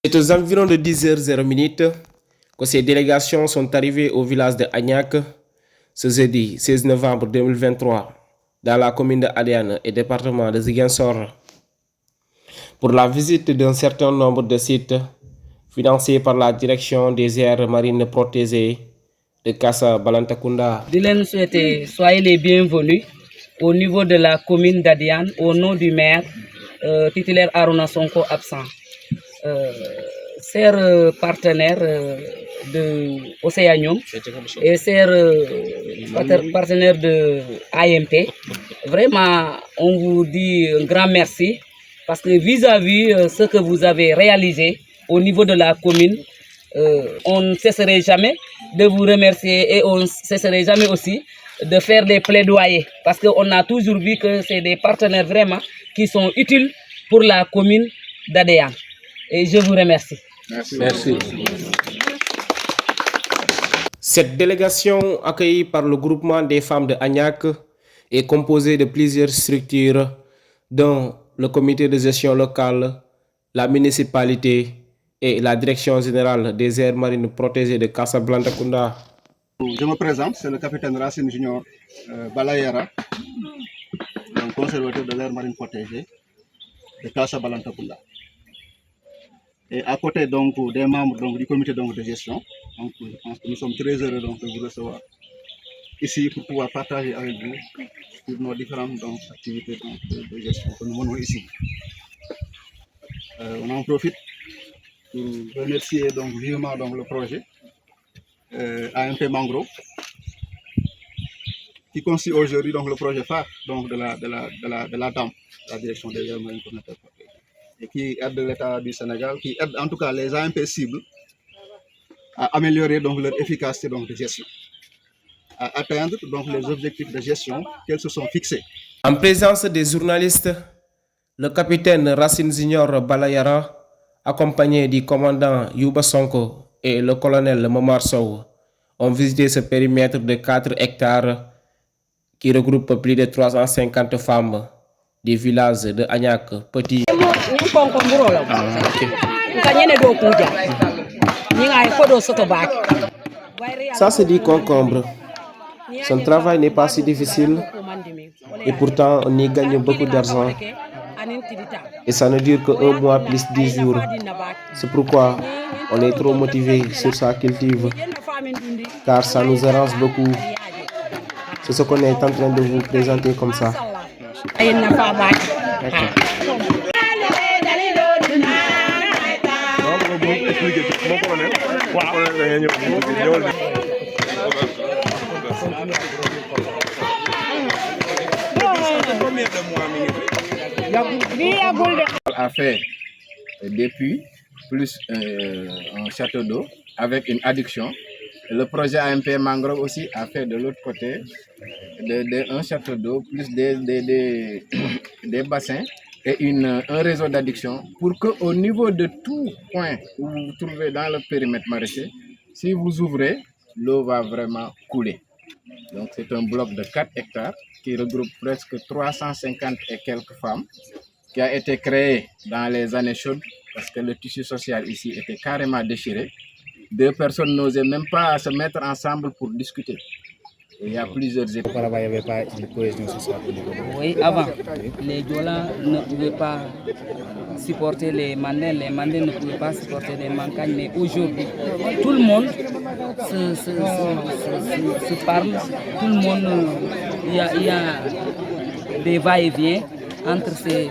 C'est aux environs de 10h00 que ces délégations sont arrivées au village de Agnac ce jeudi 16 novembre 2023 dans la commune de Adiane et département de Ziguinchor pour la visite d'un certain nombre de sites financés par la direction des aires marines protégées de Kassa Balantakunda. Dylan souhaite soyez les bienvenus au niveau de la commune d'Adiane au nom du maire titulaire Aruna Sonko absent. Chers partenaires de Océanium et chers partenaires de AMP, vraiment on vous dit un grand merci parce que vis-à-vis ce que vous avez réalisé au niveau de la commune, on ne cesserait jamais de vous remercier et on ne cesserait jamais aussi de faire des plaidoyers parce qu'on a toujours vu que c'est des partenaires vraiment qui sont utiles pour la commune d'Adiane. Et je vous remercie. Merci. Cette délégation accueillie par le groupement des femmes de Agnac est composée de plusieurs structures dont le comité de gestion locale, la municipalité et la direction générale des aires marines protégées de Kassa Balantakunda. Je me présente, c'est le capitaine Racine Junior Balayara, donc conservateur de l'aire marine protégée de Kassa Balantakunda. Et à côté donc des membres donc, du comité donc, de gestion, donc, nous sommes très heureux donc, de vous recevoir ici pour pouvoir partager avec vous sur nos différentes donc, activités donc, de gestion que nous menons ici. On en profite pour remercier donc, vivement donc, le projet AMP Mangrove qui constitue aujourd'hui donc, le projet phare donc, de la DAM, la direction des aires marines protégées, et qui aide l'État du Sénégal, qui aide en tout cas les AMP cibles à améliorer donc, leur efficacité donc, de gestion, à atteindre donc, les objectifs de gestion qu'elles se sont fixés. En présence des journalistes, le capitaine Racine Junior Balayara, accompagné du commandant Yuba Sonko et le colonel Momar Sow, ont visité ce périmètre de 4 hectares qui regroupe plus de 350 femmes des villages de Agnac, Petit. Ça c'est du concombre. Son travail n'est pas si difficile et pourtant on y gagne beaucoup d'argent. Et ça ne dure que 1 mois plus 10 jours. C'est pourquoi on est trop motivé sur sa cultive car ça nous arrange beaucoup. C'est ce qu'on est en train de vous présenter comme ça. A fait des puits plus un château d'eau avec une adduction. Le projet AMP Mangrove aussi a fait de l'autre côté un château d'eau plus des bassins et un réseau d'adduction pour qu'au niveau de tout point où vous vous trouvez dans le périmètre maraîcher, si vous ouvrez, l'eau va vraiment couler. Donc c'est un bloc de 4 hectares qui regroupe presque 350 et quelques femmes, qui a été créé dans les années chaudes parce que le tissu social ici était carrément déchiré. 2 personnes n'osaient même pas se mettre ensemble pour discuter. Et il y a plusieurs étapes. Auparavant, il n'y avait pas une cohésion sociale. Oui, avant, les Diola ne pouvaient pas supporter les Mandins ne pouvaient pas supporter les Mancagnes, mais aujourd'hui, tout le monde se parle, tout le monde, il y a des va-et-vient entre ces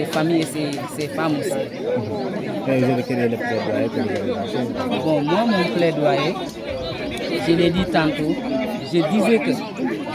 familles et ces femmes aussi. Bon, moi, mon plaidoyer, je l'ai dit tantôt, je disais que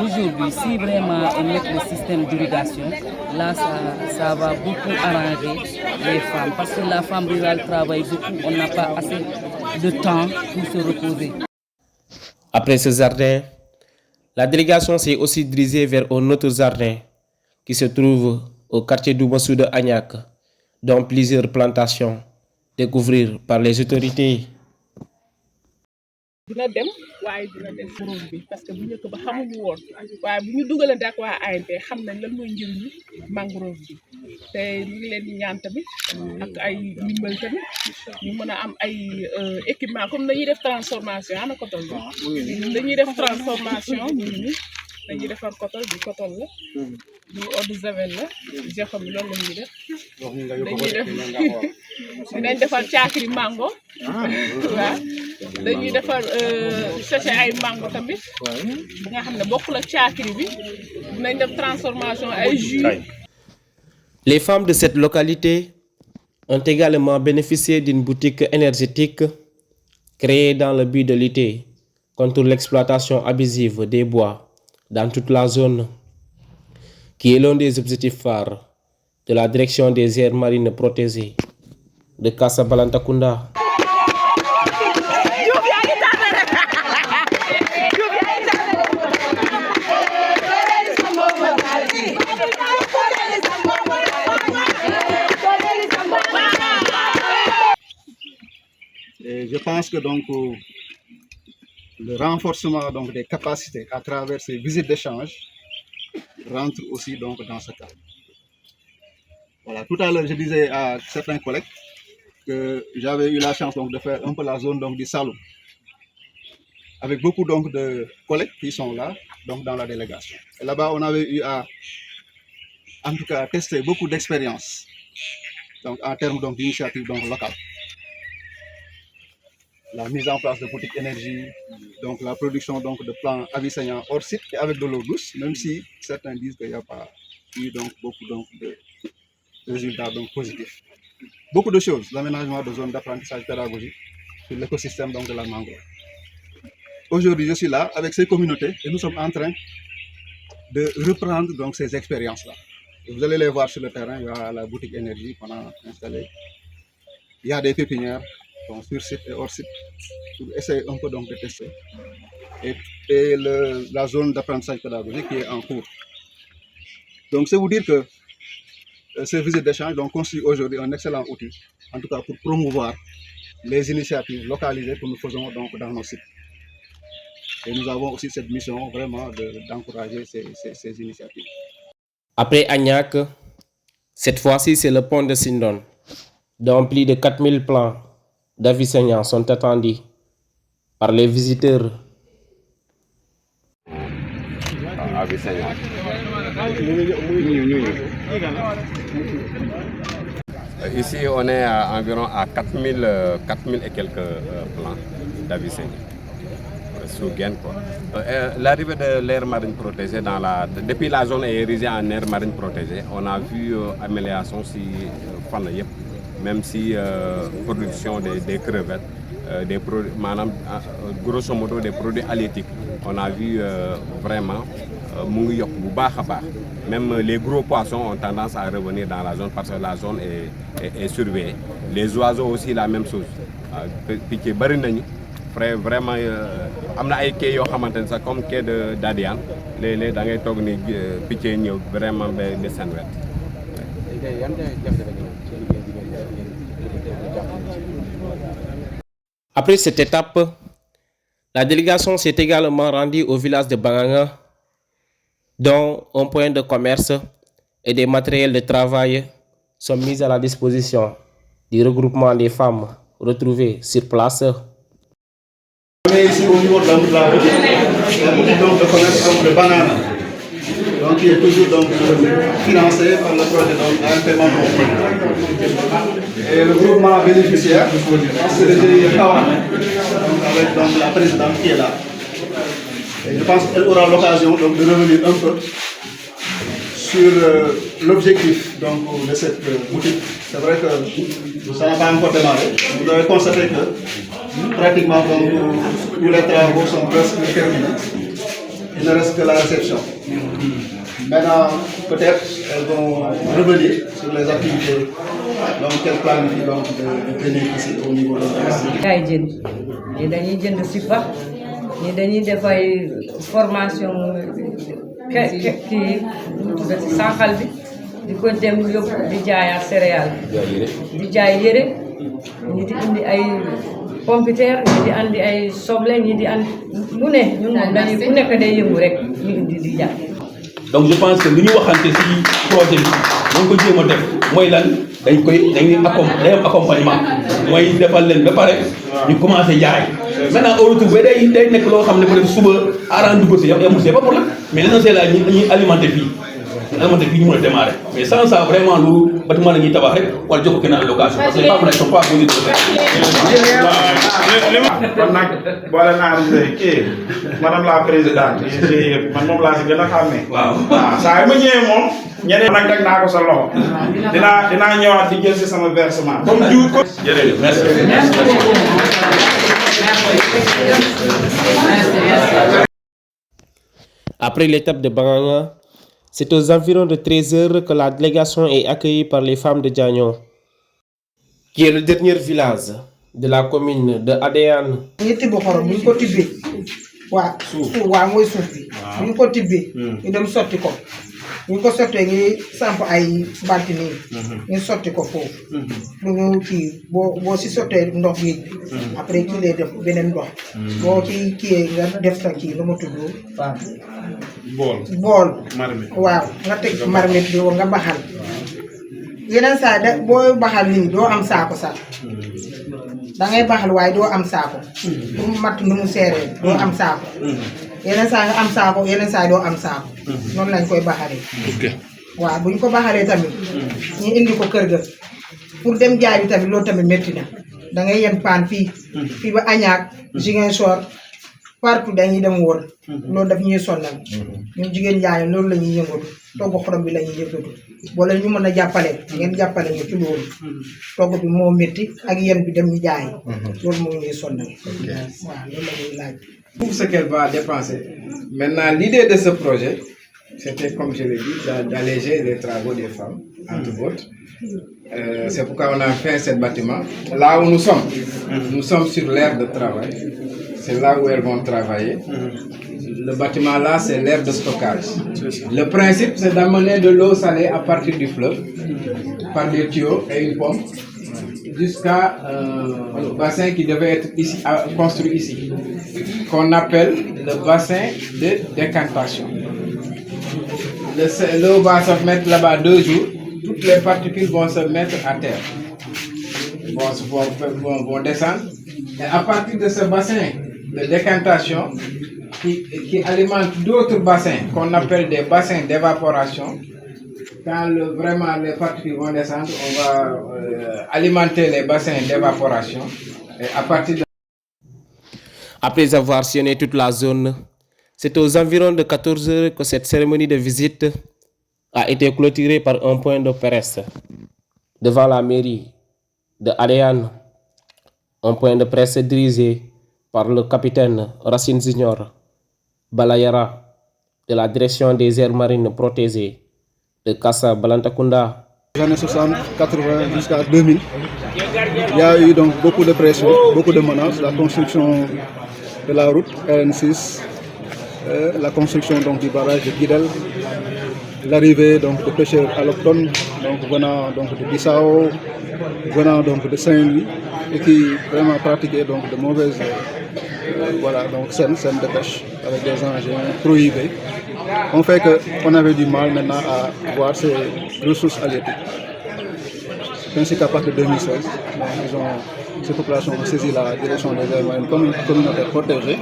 aujourd'hui, si vraiment on met le système d'irrigation, là, ça va beaucoup arranger les femmes. Parce que la femme rurale travaille beaucoup, on n'a pas assez de temps pour se reposer. Après ce jardin, la délégation s'est aussi dirigée vers un autre jardin qui se trouve au quartier d'Oumassou de Agnac, dont plusieurs plantations découvrir par les autorités. dina dem waaye dina dem borom bi parce que bu njëkk ba xamuñu woon waaye bu ñu dugalante ak waa ANP xam nañ lan mooy njëriñu mangrove bi te ñu ngi leen di ñaan tamit ak ay ndimbal tamit ñu mën a am ay équipement comme dañuy def transformation ana coton bi dañuy def transformation ñu ngi ni dañuy defar coton bi coton la du eau de javel la jexam bi loolu la ñuy def dañuy def dinañ defar caakiri mango waaw dañuy defar sachet ay mango tamit bu nga xam ne bokkul ak caakiri bi dinañ def transformation ay jus. Les femmes de cette localité ont également bénéficié d'une boutique énergétique créée dans le but de lutter contre l'exploitation abusive des bois dans toute la zone, qui est l'un des objectifs phares de la direction des aires marines protégées de Kassabalantakunda. Et je pense que donc le renforcement donc des capacités à travers ces visites d'échange rentre aussi donc dans ce cadre. Voilà, tout à l'heure je disais à certains collègues que j'avais eu la chance donc de faire un peu la zone donc du Saloum avec beaucoup donc de collègues qui sont là donc dans la délégation. Et là-bas on avait eu à en tout cas tester beaucoup d'expériences donc en termes donc d'initiatives donc locales. La mise en place de boutiques énergie, donc la production donc de plants avicennants hors site et avec de l'eau douce, même si certains disent qu'il n'y a pas eu donc beaucoup donc de résultats donc positifs. Beaucoup de choses, l'aménagement de zones d'apprentissage pédagogique sur l'écosystème donc de la mangrove. Aujourd'hui, je suis là avec ces communautés et nous sommes en train de reprendre donc ces expériences-là. Vous allez les voir sur le terrain, il y a la boutique énergie qu'on a installée. Il y a des pépinières donc sur site et hors site pour essayer un peu donc de tester. Et la zone d'apprentissage pédagogique qui est en cours. Donc c'est vous dire que ces visites d'échange constituent aujourd'hui un excellent outil, en tout cas pour promouvoir les initiatives localisées que nous faisons donc dans nos sites. Et nous avons aussi cette mission vraiment d'encourager ces initiatives. Après Agnac, cette fois-ci c'est le pont de Sindon, dont plus de 4000 plants d'avicennants sont attendus par les visiteurs. Ici, on est à environ à 4000 et quelques plants d'avicennants sous gaine. L'arrivée de l'aire marine protégée depuis la zone est érigée en aire marine protégée, on a vu amélioration si même si production des crevettes, des produits, grosso modo des produits halieutiques, on a vu vraiment même les gros poissons ont tendance à revenir dans la zone parce que la zone est surveillée. Les oiseaux aussi la même chose. Vraiment, am na ay quai yoo xamante ne sax comme quai de Dadiane léeg-léeg da ngay toog ni picc yi ñëw vraiment ba seen wet. Après cette étape, la délégation s'est également rendue au village de Banganga, dont un point de commerce et des matériels de travail sont mis à la disposition du regroupement des femmes retrouvées sur place. On est ici au niveau de la boutique donc de commerce de bananes, donc qui est toujours donc financé par le projet ANP Mangrove. Et le groupement bénéficiaire, c'est le GIE Kawan, avec donc la présidente qui est là. Et je pense qu'elle aura l'occasion de revenir un peu sur l'objectif de cette boutique. C'est vrai que ça n'a pas encore démarré. Vous avez constaté que pratiquement tous les travaux sont presque terminés. Il ne reste que la réception. Maintenant, peut-être elles vont revenir sur les activités qu'elles planifient de venir ici au niveau de la boutique. Nous dañuy def ay formation kii sànqal bi di ko dem yóbbu di jaayaat céréales di jaay yére ñi di indi ay pompiteer ñi di andi ay soble ñi di andi lu ne ñun moom dañuy ku nekk day yëngu rek ñu indi di jaay. donc je pense que li ñu waxante ci projet bi nañ ko jéem a def mooy lan dañuy accompagnement mooy defal leen ba pare ñu commencé jaay maintenant au retour ba day nekk loo xam ne peut être suba arrange ko si yamul c'est pas problème mais l'essentiel là ñuy alimenter fii ñu mën a démarrer mais sans ça vraiment lu bâtiment la ñuy tabax rek wala jox ko kenn location parce que les femmes ne sont pas obligées de le faire. kon nag boole naa kii madame la présidente man moom laa si gën a xàmmee. waaw saa yu ma ñëwee moom ñeneen nag teg naa ko sa loxo dinaa ñëwaat di jël si sama versement comme jiw ko. jërëjëf merci. Après l'étape de Banganga, c'est aux environs de 13h que la délégation est accueillie par les femmes de Diagno, qui est le dernier village de la commune de Adéane. ñu ko sottee ngi samp ay banti nii ñu sotti ko foofu lu ñu kii boo si sottee ndox bi après kii lay def beneen ndox boo kii nga def sa kii lu ma tudd bool waaw nga teg marmite bi nga baxal yeneen saa da boo baxal nii doo am saako sax dangay baxal waaye doo am saako pour matt nu mu seeree doo am saako yeneen saa nga am saako yeneen saa doo am saako noonu lañ koy baxalee waaw buñ ko baxalee tamit ñu indi ko kër ga pour dem jaay bi tamit loolu tamit métti na dangay yen paan fii ba Añaak Ziguinchor partout dañuy dem wër loolu daf ñuy sonnal ñun jigéen jaay loolu la ñuy yëngatu togg xorom bi la ñuy yëngatu wala ñu mën a jàppale ngeen jàppale ñu ci loolu togg bi moo métti ak yen bi dem ñu jaay loolu moo ñuy sonnal waaw loolu la ñuy laaj. Pour ce qu'elle va dépenser. Maintenant, l'idée de ce projet, c'était, comme je l'ai dit, d'alléger les travaux des femmes, entre autres. C'est pourquoi on a fait ce bâtiment. Là où nous sommes sur l'aire de travail. C'est là où elles vont travailler. Le bâtiment là, c'est l'aire de stockage. Le principe, c'est d'amener de l'eau salée à partir du fleuve, par des tuyaux et une pompe, jusqu'à le bassin qui devait être ici, construit ici, qu'on appelle le bassin de décantation. L'eau va se mettre là-bas 2 jours, toutes les particules vont se mettre à terre, vont descendre, et à partir de ce bassin de décantation, qui alimente d'autres bassins, qu'on appelle des bassins d'évaporation. Quand vraiment les particules vont descendre, on va alimenter les bassins d'évaporation. Et à partir de... Après avoir sillonné toute la zone, c'est aux environs de 14h que cette cérémonie de visite a été clôturée par un point de presse devant la mairie de Adéane. Un point de presse dirigé par le capitaine Racine Junior Balayara de la direction des aires marines protégées de Kassa Balantakunda. Les années 60, 80 jusqu'à 2000, il y a eu donc beaucoup de pression, beaucoup de menaces, la construction de la route RN6, la construction donc du barrage de Guidel, l'arrivée donc de pêcheurs allochtones donc venant donc de Bissau, venant donc de Saint-Louis et qui vraiment pratiquaient donc de mauvaises scènes de pêche avec des engins prohibés. On fait qu'on avait du mal maintenant à voir ces ressources halieutiques. C'est ainsi qu'à partir de 2016, ces populations ont saisi la direction des aires marines comme une communauté protégée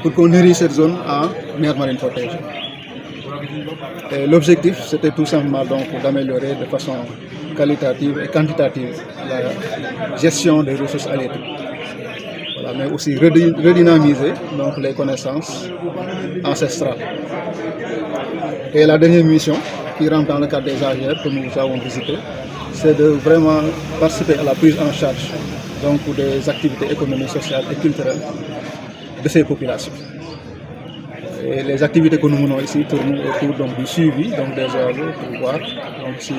pour qu'on érige cette zone en aire marine protégée. L'objectif, c'était tout simplement d'améliorer de façon qualitative et quantitative la gestion des ressources halieutiques. Voilà, mais aussi redynamiser donc, les connaissances ancestrales. Et la dernière mission, qui rentre dans le cadre des AGR que nous avons visité, c'est de vraiment participer à la prise en charge donc, des activités économiques, sociales et culturelles de ces populations. Et les activités que nous menons ici tournent autour donc, du suivi donc, des oiseaux pour voir donc, si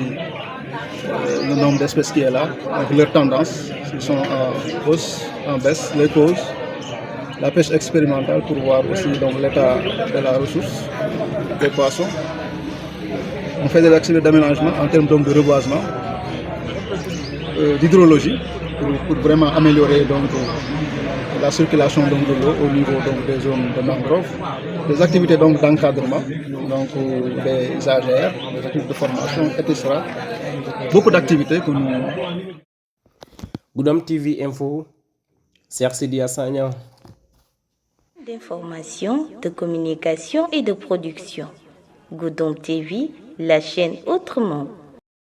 le nombre d'espèces qui est là, donc, leurs tendances, s'ils sont en hausse, en baisse, les causes, la pêche expérimentale pour voir aussi l'état de la ressource des poissons. On fait des activités d'aménagement en termes de reboisement d'hydrologie pour vraiment améliorer donc, la circulation donc, de l'eau au niveau donc, des zones de mangrove, des activités donc, d'encadrement, donc, des AGR, des activités de formation, etc. Beaucoup d'activités que nous... Goudomp TV Info, Cheikh Sidia Sagna. D'information, de communication et de production. Goudomp TV, la chaîne autrement.